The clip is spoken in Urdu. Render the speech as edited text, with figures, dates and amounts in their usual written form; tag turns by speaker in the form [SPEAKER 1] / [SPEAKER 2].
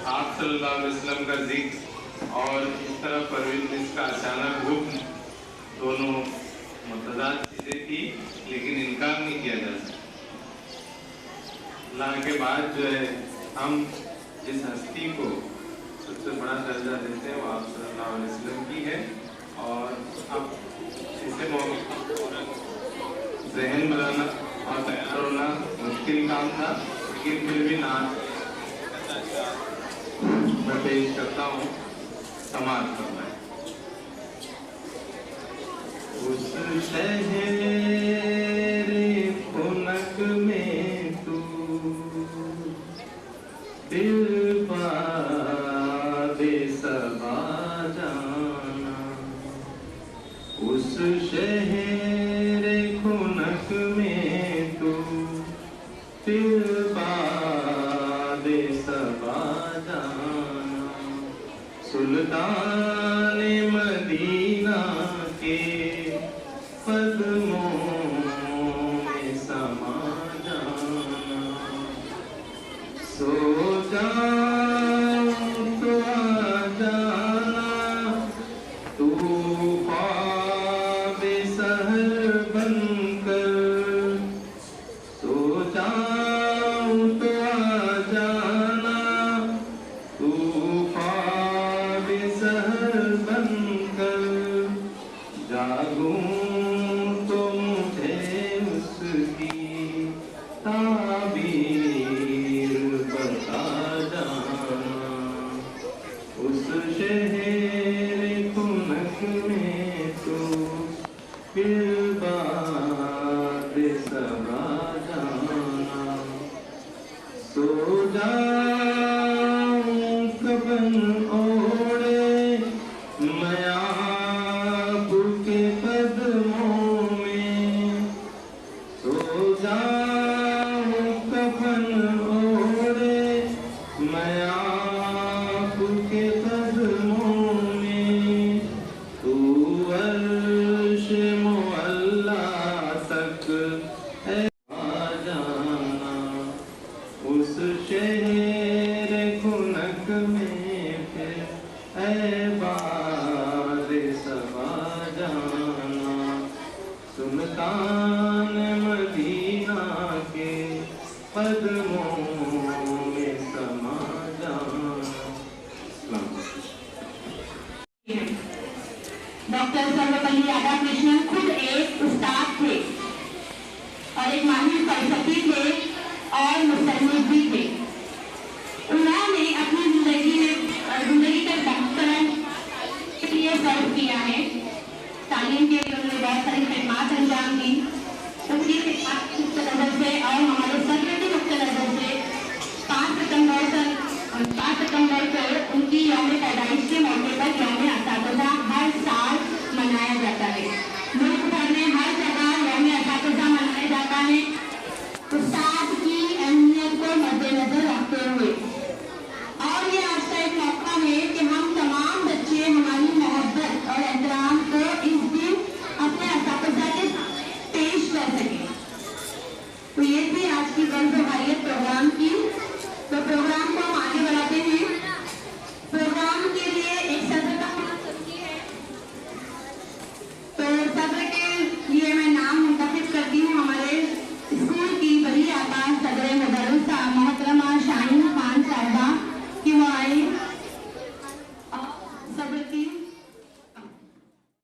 [SPEAKER 1] آپ صلی اللہ علیہ وسلم کا ذکر اور اس طرح پرویز کا اچانک حکم دونوں متضاد چیزیں تھی، لیکن انکار نہیں کیا جا سکتا۔ اللہ کے بعد جو ہے ہم جس ہستی کو سب سے بڑا درجہ دیتے ہیں وہ آپ صلی اللہ علیہ وسلم کی ہے، اور اب اسے ذہن بنانا اور تیار ہونا مشکل کام تھا، لیکن پھر بھی نام میں پیش کرتا ہوں، سماعت کرنا ہے۔ اس شہر خنک میں تو دل پا بے صبا جانا، اس شہر خنک میں تو دل پا بے صبا جانا، سلطان مدینہ کے قدموں میں سما جانا، سو جاؤں تو آ جانا، تو خواب سحر بن کر، سو جاؤں تو آ جانا، تو خواب سحر بن کر، جاگوں تو مجھے اس کی تعبیر بتا جانا، اس شہر خنک میں تو پھر باد صبا جانا، سو جاؤں کفن اوڑے میں آپ کے قدموں میں، سو جاؤں کفن اوڑے میں آپ کے قدموں میں، تو عرش معلا تک ہے آ جانا، اس شہر خنک میں پھر اے باد صبا جانا، سلطان مدینہ کے قدموں میں سما جانا۔
[SPEAKER 2] ڈاکٹر سروپلی رادھا کرشنن خود ایک استاد تھے اور ایک ماہر فلسفی تھے اور مصنف بھی تھے۔ انہوں نے اپنی زندگی کا بہترین کے لیے صرف کیا ہے، تعلیم کے لیے انہوں نے بہت ساری خدمات انجام دی۔ ان کی خدمات کے نقطہ نظر سے اور ہمارے صدر کے نقطہ نظر سے 5 ستمبر کو ان کی یوم پیدائش کے موقع پر